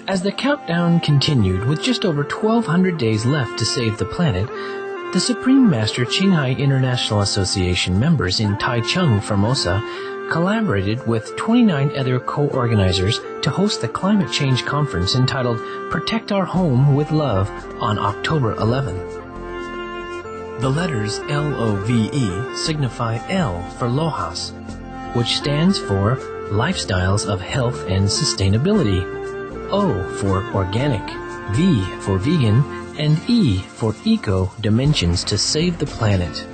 As the countdown continued with just over 1,200 days left to save the planet, the Supreme Master Qinghai International Association members in Taichung, Formosa, collaborated with 29 other co-organizers to host the climate change conference entitled Protect Our Home with Love on October 11. The letters LOVE signify L for LOHAS, which stands for Lifestyles of Health and Sustainability, O for Organic, V for Vegan, and E for Eco Dimensions to Save the Planet.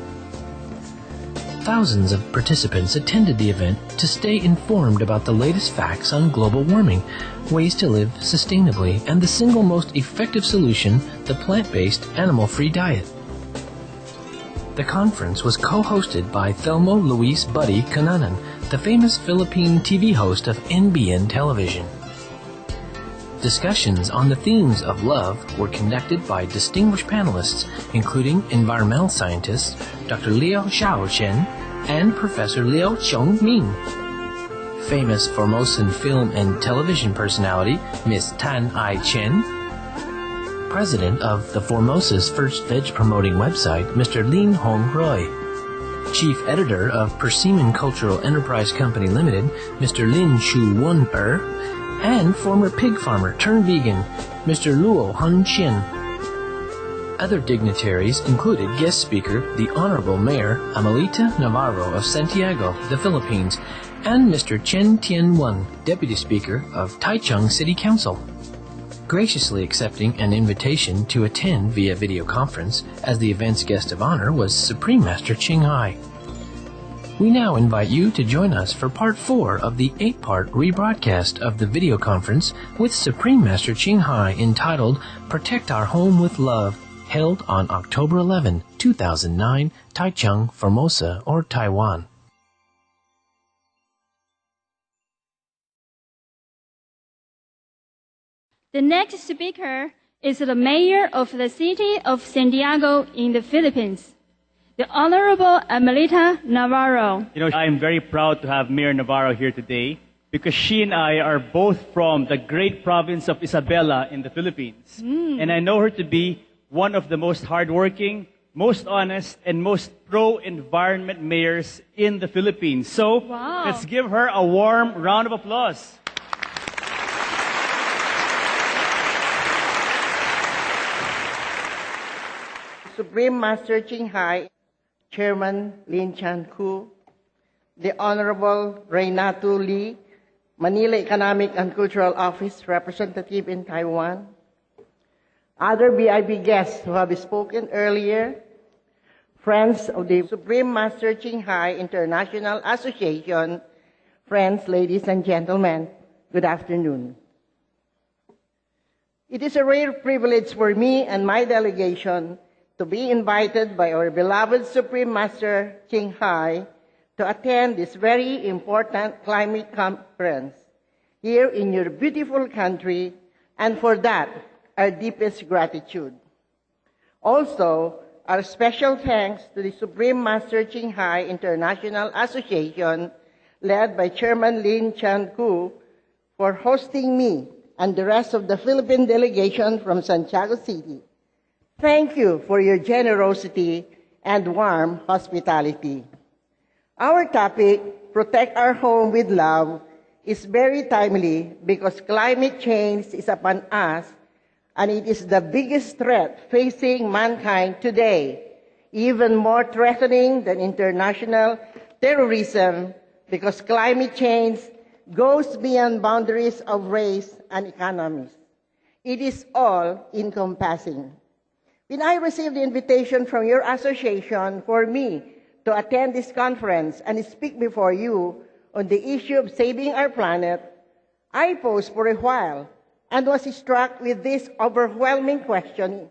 Thousands of participants attended the event to stay informed about the latest facts on global warming, ways to live sustainably, and the single most effective solution, the plant-based, animal-free diet. The conference was co-hosted by Thelmo Luis Buddy Kananan, the famous Philippine TV host of NBN television. Discussions on the themes of love were conducted by distinguished panelists, including environmental scientist Dr. Liu Xiaochen and Professor Liu Qiongming, famous Formosan film and television personality Ms. Tan Ai Chen, president of the Formosa's first veg-promoting website, Mr. Lin Hong Roy, chief editor of Persimmon Cultural Enterprise Company Limited, Mr. Lin Shu Wen and former pig farmer turned vegan, Mr. Luo Han Qian. Other dignitaries included guest speaker, the Honorable Mayor Amelita Navarro of Santiago, the Philippines, and Mr. Chen Tian-Wen, Deputy Speaker of Taichung City Council. Graciously accepting an invitation to attend via video conference as the event's guest of honor was Supreme Master Qinghai. We now invite you to join us for Part 4 of the 8-part rebroadcast of the video conference with Supreme Master Qinghai entitled Protect Our Home with Love, held on October 11, 2009, Taichung, Formosa, or Taiwan. The next speaker is the mayor of the city of Santiago in the Philippines, the Honorable Amelita Navarro. I'm very proud to have Mayor Navarro here today because she and I are both from the great province of Isabela in the Philippines. And I know her to be one of the most hardworking, most honest, and most pro-environment mayors in the Philippines. So let's give her a warm round of applause. Supreme Master Qinghai, Chairman Lin Chan-Ku, the Honorable Reynatu Lee, Manila Economic and Cultural Office Representative in Taiwan, other VIP guests who have spoken earlier, friends of the Supreme Master Qinghai International Association, friends, ladies and gentlemen, good afternoon. It is a rare privilege for me and my delegation to be invited by our beloved Supreme Master Qinghai to attend this very important climate conference here in your beautiful country, and for that, our deepest gratitude. Also, our special thanks to the Supreme Master Qinghai International Association, led by Chairman Lin Chan-Ku, for hosting me and the rest of the Philippine delegation from Santiago City. Thank you for your generosity and warm hospitality. Our topic, Protect Our Home with Love, is very timely because climate change is upon us, and it is the biggest threat facing mankind today, even more threatening than international terrorism, because climate change goes beyond boundaries of race and economies. It is all-encompassing. When I received the invitation from your association for me to attend this conference and speak before you on the issue of saving our planet, I paused for a while and was struck with this overwhelming question.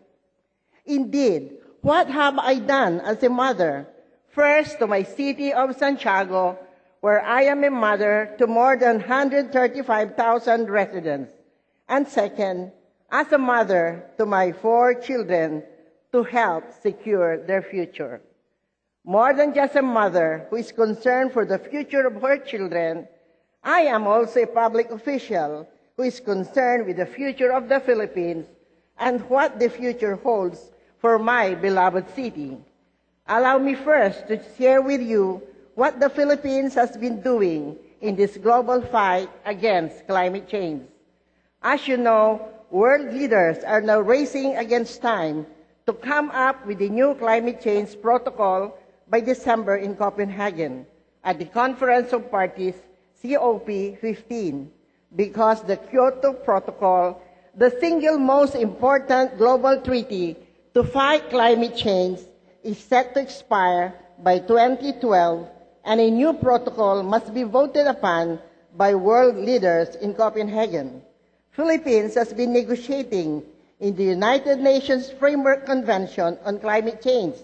Indeed, what have I done as a mother? First, to my city of Santiago, where I am a mother to more than 135,000 residents. And second, as a mother to my 4 children to help secure their future. More than just a mother who is concerned for the future of her children, I am also a public official who is concerned with the future of the Philippines and what the future holds for my beloved city. Allow me first to share with you what the Philippines has been doing in this global fight against climate change. As you know, world leaders are now racing against time to come up with a new climate change protocol by December in Copenhagen at the Conference of Parties COP15, because the Kyoto Protocol, the single most important global treaty to fight climate change, is set to expire by 2012, and a new protocol must be voted upon by world leaders in Copenhagen. Philippines has been negotiating in the United Nations Framework Convention on Climate Change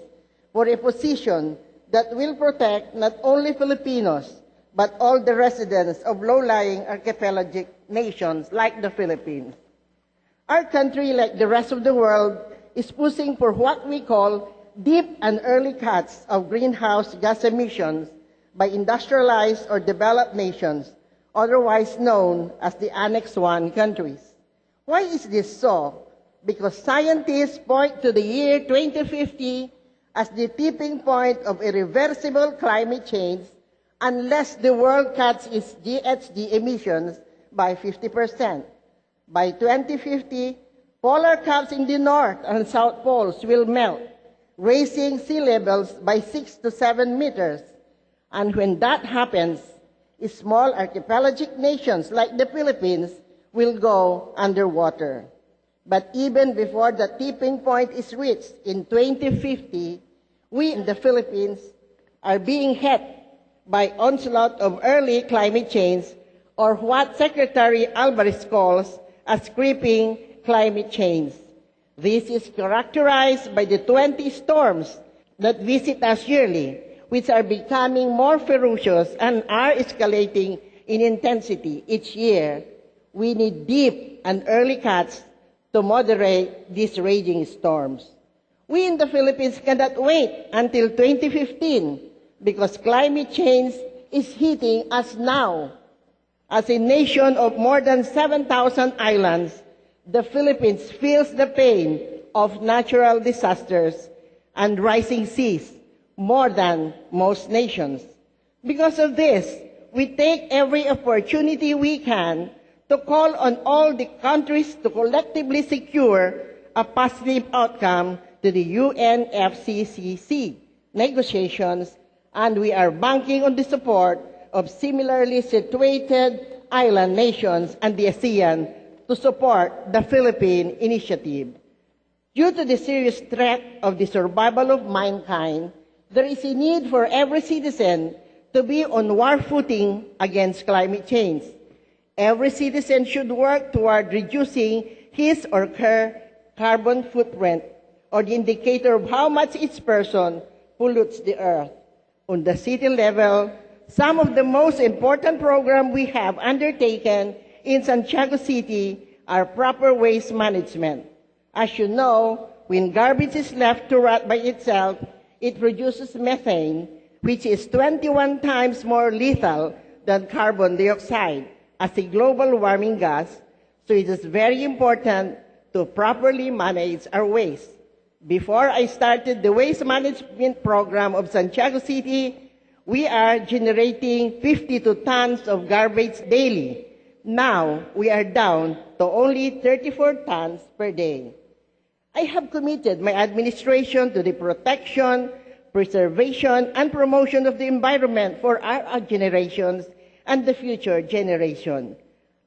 for a position that will protect not only Filipinos, but all the residents of low-lying archipelagic nations like the Philippines. Our country, like the rest of the world, is pushing for what we call deep and early cuts of greenhouse gas emissions by industrialized or developed nations, otherwise known as the Annex I countries. Why is this so? Because scientists point to the year 2050 as the tipping point of irreversible climate change unless the world cuts its GHG emissions by 50%. By 2050, polar caps in the North and South Poles will melt, raising sea levels by 6 to 7 meters. And when that happens, small archipelagic nations like the Philippines will go underwater. But even before the tipping point is reached in 2050, we in the Philippines are being hit by onslaught of early climate change, or what Secretary Alvarez calls as creeping climate change. This is characterized by the 20 storms that visit us yearly, which are becoming more ferocious and are escalating in intensity each year. We need deep and early cuts to moderate these raging storms. We in the Philippines cannot wait until 2015 because climate change is hitting us now. As a nation of more than 7,000 islands, the Philippines feels the pain of natural disasters and rising seas more than most nations. Because of this, we take every opportunity we can to call on all the countries to collectively secure a positive outcome to the UNFCCC negotiations, and we are banking on the support of similarly situated island nations and the ASEAN to support the Philippine initiative. Due to the serious threat of the survival of mankind, there is a need for every citizen to be on war footing against climate change. Every citizen should work toward reducing his or her carbon footprint, or the indicator of how much each person pollutes the earth. On the city level, some of the most important programs we have undertaken in Santiago City are proper waste management. As you know, when garbage is left to rot by itself, it produces methane, which is 21 times more lethal than carbon dioxide as a global warming gas, so it is very important to properly manage our waste. Before I started the waste management program of Santiago City, we are generating 52 tons of garbage daily. Now, we are down to only 34 tons per day. I have committed my administration to the protection, preservation, and promotion of the environment for our generations and the future generation.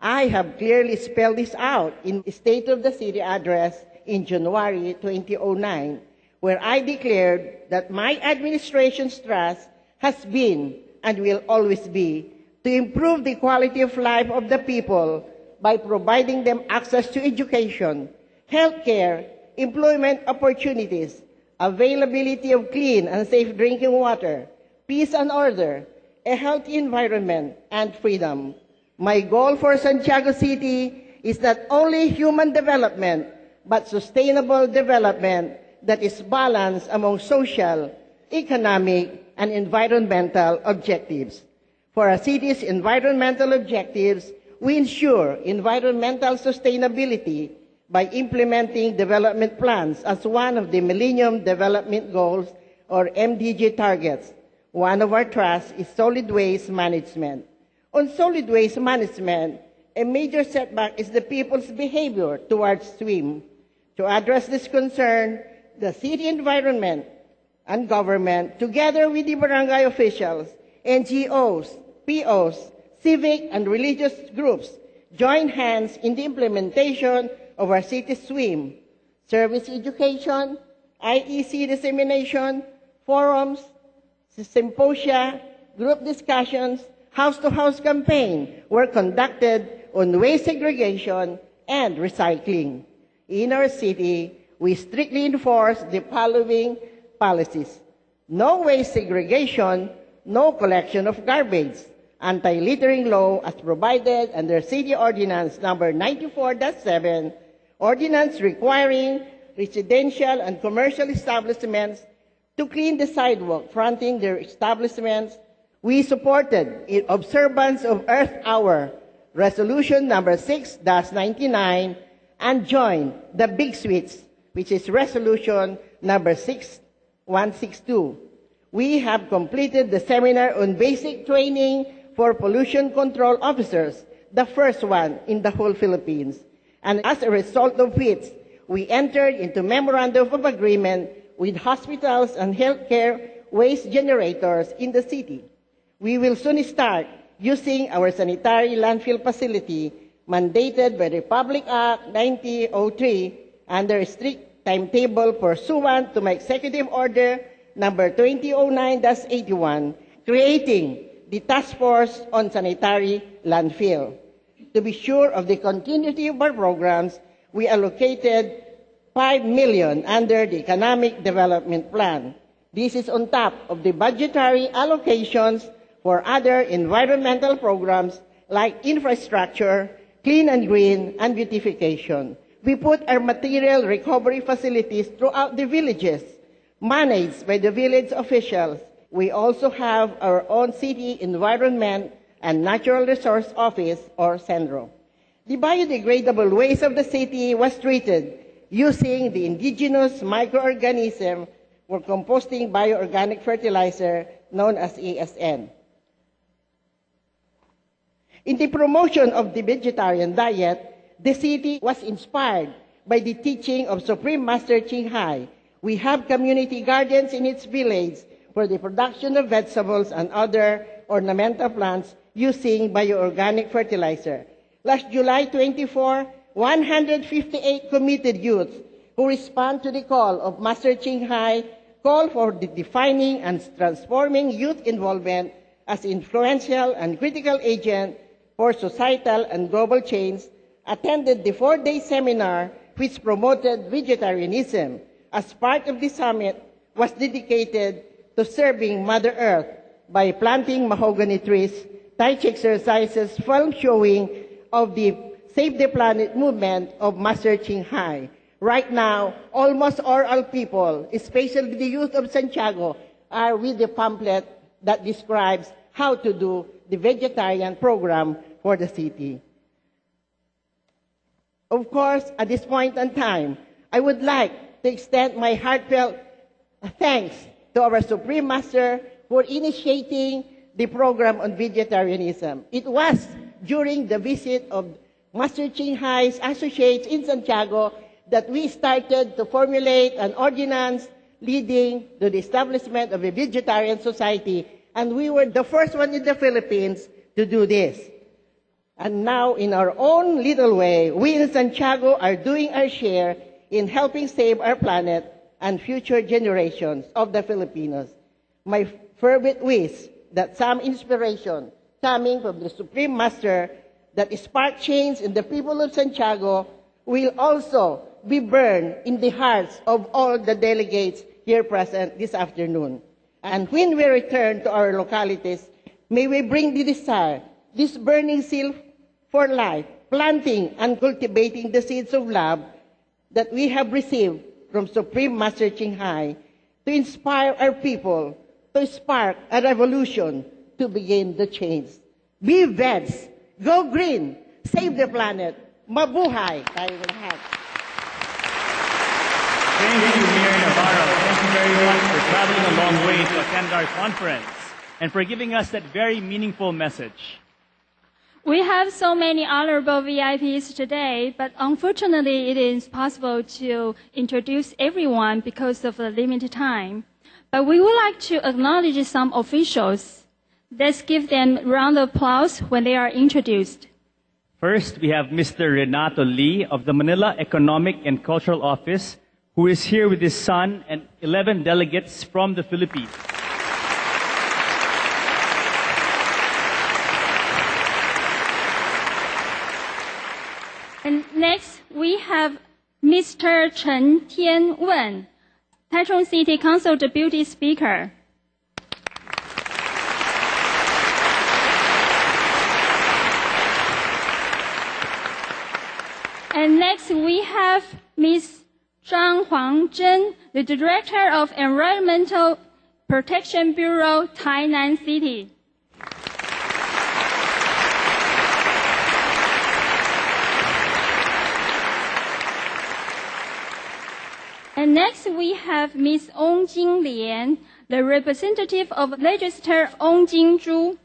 I have clearly spelled this out in the State of the City address in January 2009, where I declared that my administration's trust has been and will always be to improve the quality of life of the people by providing them access to education, healthcare, employment opportunities, availability of clean and safe drinking water, peace and order, a healthy environment, and freedom. My goal for Santiago City is not only human development, but sustainable development that is balanced among social, economic, and environmental objectives. For our city's environmental objectives, we ensure environmental sustainability by implementing development plans as one of the Millennium Development Goals or MDG targets. One of our trusts is solid waste management. On solid waste management, a major setback is the people's behavior towards swim. To address this concern, the city environment and government, together with the barangay officials, NGOs, POs, civic and religious groups, join hands in the implementation of our city swim, service education, IEC dissemination, forums, symposia, group discussions, house-to-house campaign were conducted on waste segregation and recycling. In our city, we strictly enforce the following policies: no waste segregation, no collection of garbage, anti-littering law as provided under City Ordinance number 94-7, ordinance requiring residential and commercial establishments to clean the sidewalk fronting their establishments. We supported in observance of Earth Hour, Resolution number 6-99, and joined the Big Switch, which is Resolution number 6162. We have completed the seminar on basic training for pollution control officers, the first one in the whole Philippines. And as a result of which, we entered into memorandum of agreement with hospitals and healthcare waste generators in the city. We will soon start using our sanitary landfill facility mandated by Republic Act 9003 under a strict timetable pursuant to my Executive Order number 2009-81, creating the Task Force on Sanitary Landfill. To be sure of the continuity of our programs, we allocated 5 million under the Economic Development Plan. This is on top of the budgetary allocations for other environmental programs like infrastructure, clean and green, and beautification. We put our material recovery facilities throughout the villages, managed by the village officials. We also have our own city environment and natural resource office, or CENRO. The biodegradable waste of the city was treated using the indigenous microorganism for composting bioorganic fertilizer known as ASN. In the promotion of the vegetarian diet, the city was inspired by the teaching of Supreme Master Ching Hai. We have community gardens in its village for the production of vegetables and other ornamental plants using bioorganic fertilizer. Last July 24, 158 committed youths who respond to the call of Master Ching Hai call for the defining and transforming youth involvement as influential and critical agent for societal and global change, attended the 4-day seminar which promoted vegetarianism. As part of the summit was dedicated to serving Mother Earth by planting mahogany trees, Tai Chi exercises, film showing of the Save the Planet movement of Master Ching Hai. Right now, almost all people, especially the youth of Santiago, are with the pamphlet that describes how to do the vegetarian program for the city. Of course, at this point in time, I would like to extend my heartfelt thanks to our Supreme Master for initiating the program on vegetarianism. It was during the visit of Master Ching Hai's associates in Santiago that we started to formulate an ordinance leading to the establishment of a vegetarian society, and we were the first one in the Philippines to do this. And now, in our own little way, we in Santiago are doing our share in helping save our planet and future generations of the Filipinos. My fervent wish that some inspiration coming from the Supreme Master that spark change in the people of Santiago will also be burned in the hearts of all the delegates here present this afternoon. And when we return to our localities, may we bring the desire, this burning zeal for life, planting and cultivating the seeds of love that we have received from Supreme Master Ching Hai to inspire our people, to spark a revolution to begin the change. Be vets, go green, save the planet. Mabuhay tayong lahat. Thank you, Mayor Navarro. Thank you very much for traveling a long way to attend our conference and for giving us that very meaningful message. We have so many honorable VIPs today, but unfortunately it is possible to introduce everyone because of the limited time. But we would like to acknowledge some officials. Let's give them a round of applause when they are introduced. First, we have Mr. Renato Lee of the Manila Economic and Cultural Office, who is here with his son and 11 delegates from the Philippines. And next, we have Mr. Chen Tianwen, Taichung City Council Deputy Speaker. And next, we have Ms. Zhang Huangzhen, the Director of Environmental Protection Bureau, Tainan City. And next, we have Ms. Ong Jinglian, the representative of Legislator Ong Jinzhu.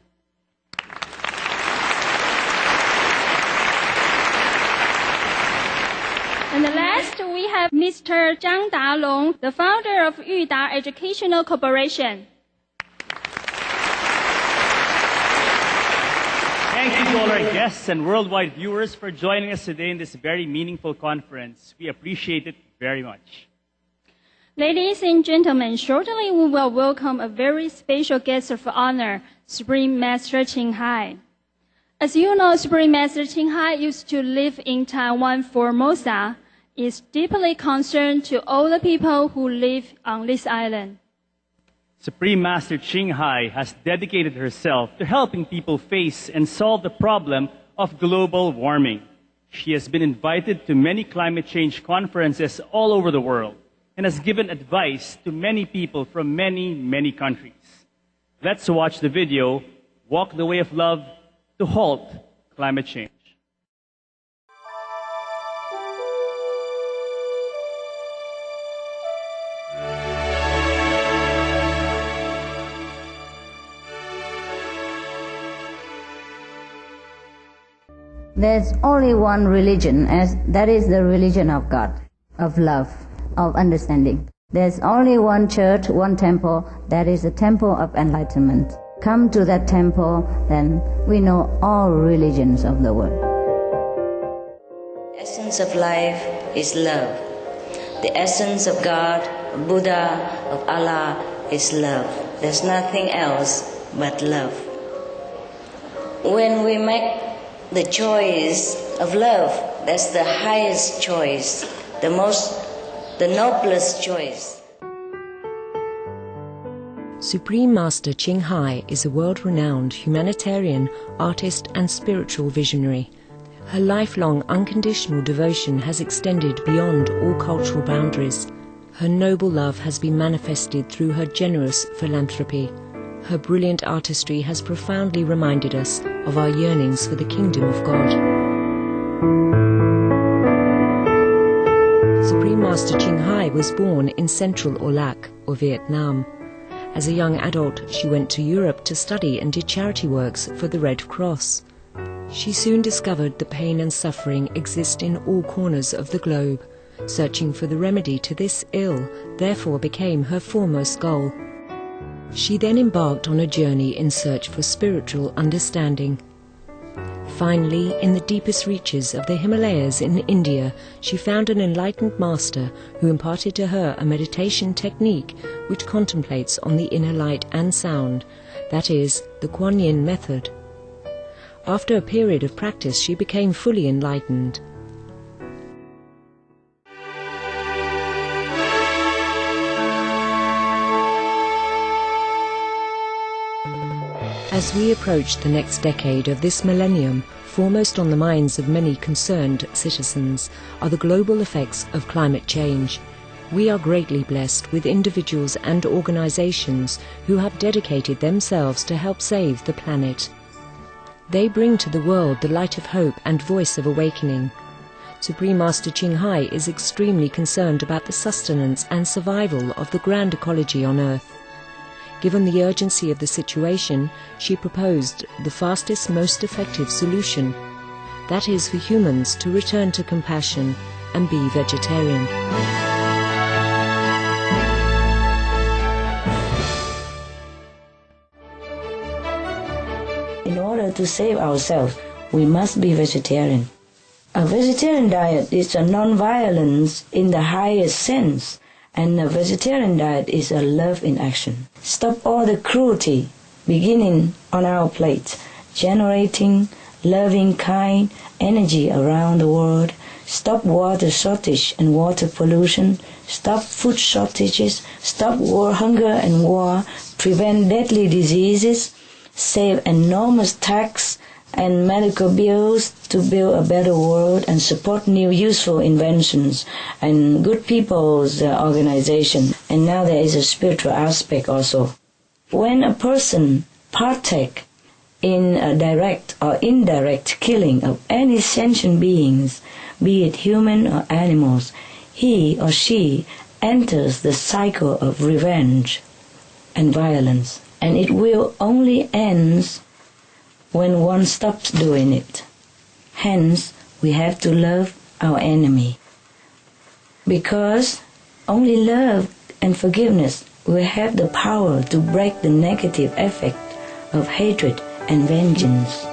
And last, we have Mr. Zhang Dalong, the founder of Yuda Educational Corporation. Thank you to all our guests and worldwide viewers for joining us today in this very meaningful conference. We appreciate it very much. Ladies and gentlemen, shortly we will welcome a very special guest of honor, Supreme Master Ching Hai. As you know, Supreme Master Ching Hai used to live in Taiwan, Formosa, is deeply concerned to all the people who live on this island. Supreme Master Ching Hai has dedicated herself to helping people face and solve the problem of global warming. She has been invited to many climate change conferences all over the world and has given advice to many people from many, many countries. Let's watch the video, Walk the Way of Love to Halt Climate Change. There's only one religion, that is the religion of God, of love, of understanding. There's only one church, one temple, that is the temple of enlightenment. Come to that temple, then we know all religions of the world. The essence of life is love. The essence of God, of Buddha, of Allah is love. There's nothing else but love. When we make the choice of love, that's the highest choice, the noblest choice. Supreme Master Ching Hai is a world-renowned humanitarian, artist and spiritual visionary. Her lifelong unconditional devotion has extended beyond all cultural boundaries. Her noble love has been manifested through her generous philanthropy. Her brilliant artistry has profoundly reminded us of our yearnings for the kingdom of God. Supreme Master Ching Hai was born in central Olac, or Vietnam. As a young adult, she went to Europe to study and did charity works for the Red Cross. She soon discovered that pain and suffering exist in all corners of the globe. Searching for the remedy to this ill, therefore became her foremost goal. She then embarked on a journey in search for spiritual understanding. Finally, in the deepest reaches of the Himalayas in India, she found an enlightened master who imparted to her a meditation technique which contemplates on the inner light and sound, that is, the Kuan Yin method. After a period of practice, she became fully enlightened. As we approach the next decade of this millennium, foremost on the minds of many concerned citizens are the global effects of climate change. We are greatly blessed with individuals and organizations who have dedicated themselves to help save the planet. They bring to the world the light of hope and voice of awakening. Supreme Master Ching Hai is extremely concerned about the sustenance and survival of the grand ecology on Earth. Given the urgency of the situation, she proposed the fastest, most effective solution. That is for humans to return to compassion and be vegetarian. In order to save ourselves, we must be vegetarian. A vegetarian diet is a non-violence in the highest sense, and a vegetarian diet is a love in action. Stop all the cruelty beginning on our plates, generating loving, kind energy around the world. Stop water shortage and water pollution. Stop food shortages. Stop hunger and war. Prevent deadly diseases. Save enormous tax and medical bills to build a better world, and support new useful inventions and good people's organization. And now there is a spiritual aspect also. When a person partake in a direct or indirect killing of any sentient beings, be it human or animals, he or she enters the cycle of revenge and violence. And it will only end when one stops doing it. Hence, we have to love our enemy. Because only love and forgiveness will have the power to break the negative effect of hatred and vengeance.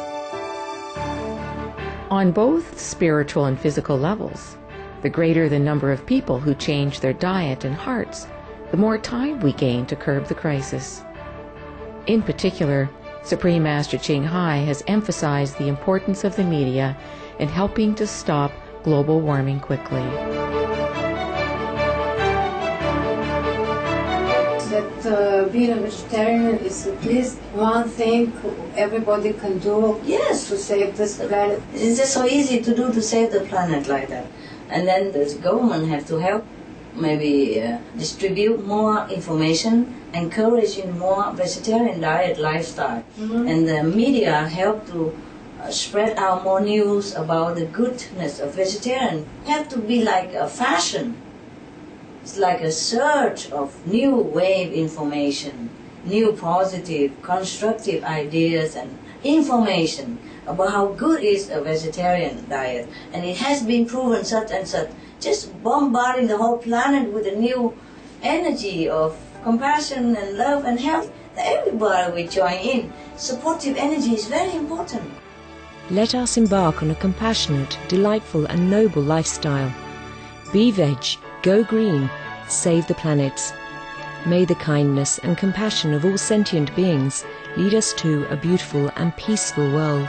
On both spiritual and physical levels, the greater the number of people who change their diet and hearts, the more time we gain to curb the crisis. In particular, Supreme Master Ching Hai has emphasized the importance of the media in helping to stop global warming quickly. That being a vegetarian is at least one thing everybody can do. Yes. To save this planet. It's just so easy to do to save the planet like that. And then the government have to help, maybe distribute more information, encouraging more vegetarian diet lifestyle. Mm-hmm. And the media help to spread out more news about the goodness of vegetarian. It have to be like a fashion. It's like a search of new wave information, new positive, constructive ideas and information about how good is a vegetarian diet. And it has been proven such and such, just bombarding the whole planet with a new energy of compassion and love and health. Everybody will join in. Supportive energy is very important. Let us embark on a compassionate, delightful and noble lifestyle. Be veg, go green, save the planet. May the kindness and compassion of all sentient beings lead us to a beautiful and peaceful world.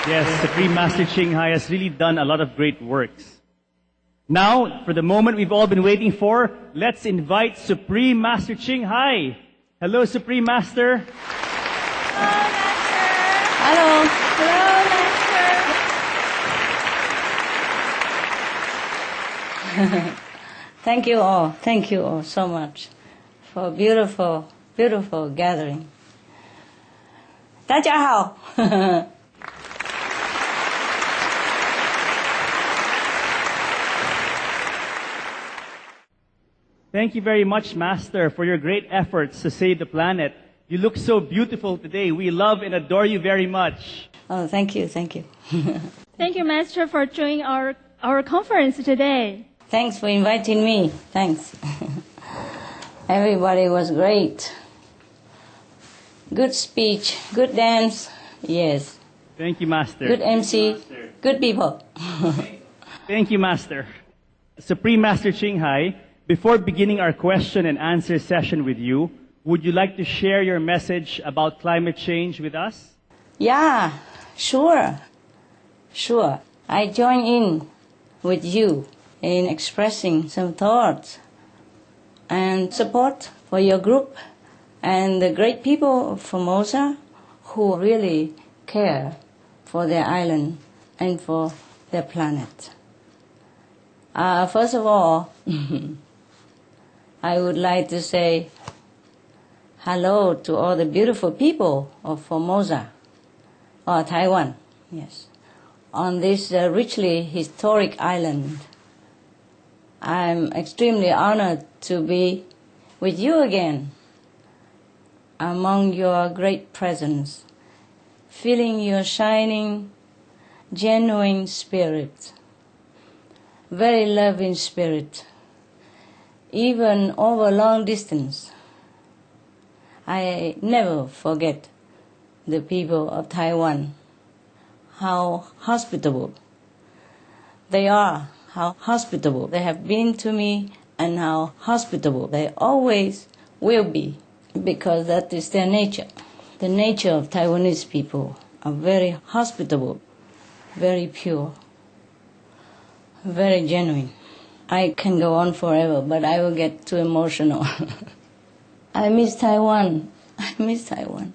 Yes, Supreme Master Ching Hai has really done a lot of great works. Now, for the moment we've all been waiting for, let's invite Supreme Master Ching Hai. Hello, Supreme Master. Hello, Master. Thank you all so much for a beautiful, beautiful gathering. 大家好。Thank you very much, Master, for your great efforts to save the planet. You look so beautiful today. We love and adore you very much. Oh, thank you, thank you. Thank you, Master, for joining our conference today. Thanks for inviting me. Thanks. Everybody was great. Good speech, good dance. Yes. Thank you, Master. Good MC, good people. Thank you, Master. Supreme Master Ching Hai, before beginning our question and answer session with you, would you like to share your message about climate change with us? Yeah, sure. I join in with you in expressing some thoughts and support for your group and the great people of Formosa who really care for their island and for their planet. First of all, I would like to say hello to all the beautiful people of Formosa, or Taiwan, yes, on this richly historic island. I'm extremely honored to be with you again, among your great presence, feeling your shining, genuine spirit, very loving spirit, even over long distance. I never forget the people of Taiwan, how hospitable they are, how hospitable they have been to me, and how hospitable they always will be, because that is their nature. The nature of Taiwanese people are very hospitable, very pure, very genuine. I can go on forever, but I will get too emotional. I miss Taiwan. I miss Taiwan.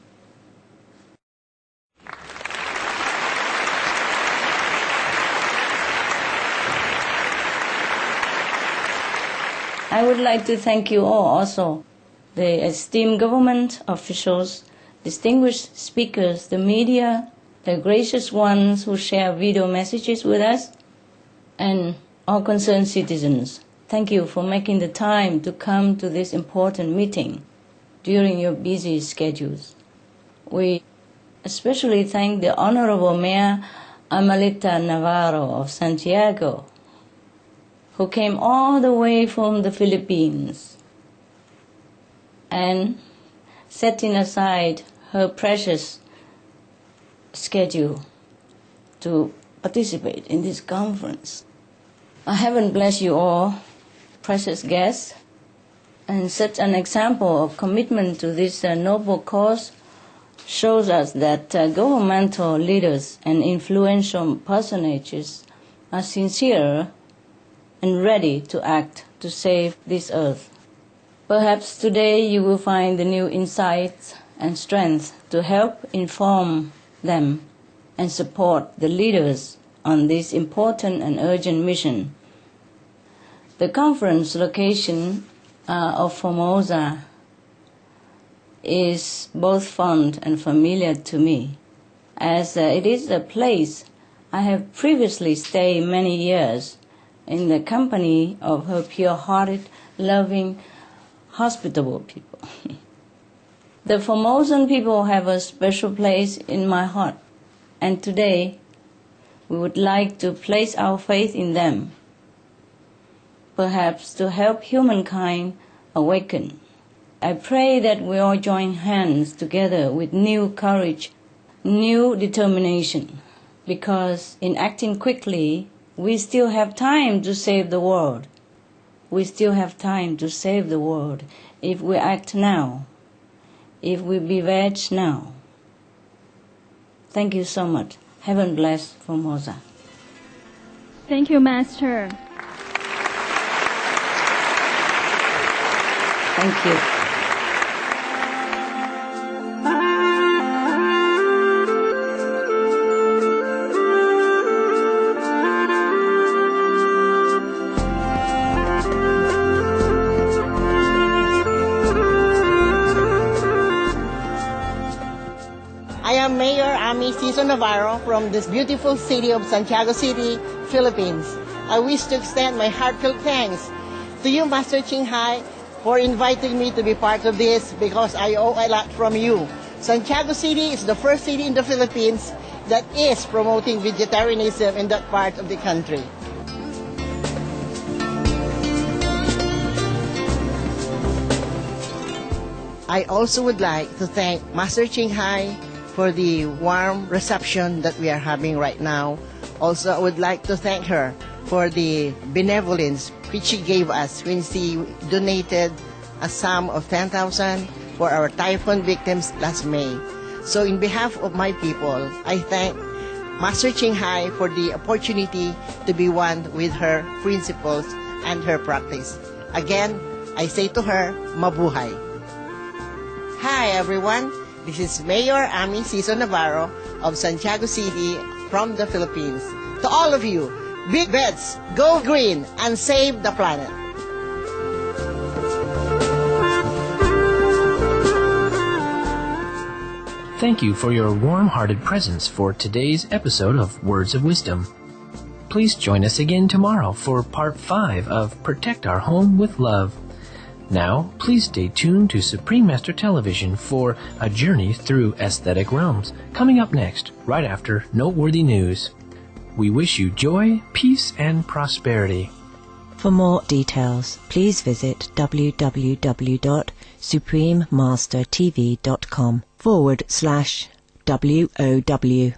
I would like to thank you all also, the esteemed government officials, distinguished speakers, the media, the gracious ones who share video messages with us, and all concerned citizens. Thank you for making the time to come to this important meeting during your busy schedules. We especially thank the Honorable Mayor Amelita Navarro of Santiago, who came all the way from the Philippines and setting aside her precious schedule to participate in this conference. Heaven bless you all, precious guests, and such an example of commitment to this noble cause shows us that governmental leaders and influential personages are sincere and ready to act to save this earth. Perhaps today you will find the new insights and strength to help inform them and support the leaders on this important and urgent mission. The conference location of Formosa is both fond and familiar to me, as it is a place I have previously stayed many years in the company of her pure-hearted, loving, hospitable people. The Formosan people have a special place in my heart, and today we would like to place our faith in them, perhaps to help humankind awaken. I pray that we all join hands together with new courage, new determination, because in acting quickly, we still have time to save the world. We still have time to save the world if we act now, if we bewitch now. Thank you so much. Heaven bless Formosa. Thank you, Master. Thank you. I am Mayor Ami Ciso Navarro from this beautiful city of Santiago City, Philippines. I wish to extend my heartfelt thanks to you, Master Ching Hai, for inviting me to be part of this, because I owe a lot from you. Santiago City is the first city in the Philippines that is promoting vegetarianism in that part of the country. I also would like to thank Master Ching Hai for the warm reception that we are having right now. Also, I would like to thank her for the benevolence which she gave us when she donated a sum of 10,000 for our typhoon victims last May. So in behalf of my people, I thank Master Ching Hai for the opportunity to be one with her principles and her practice. Again, I say to her, mabuhay. Hi everyone, This is Mayor Ami Ciso Navarro of Santiago City from the Philippines. To all of you, big bets, go green, and save the planet. Thank you for your warm-hearted presence for today's episode of Words of Wisdom. Please join us again tomorrow for Part 5 of Protect Our Home with Love. Now, please stay tuned to Supreme Master Television for a journey through aesthetic realms, coming up next, right after Noteworthy News. We wish you joy, peace, and prosperity. For more details, please visit www.suprememastertv.com/WOW.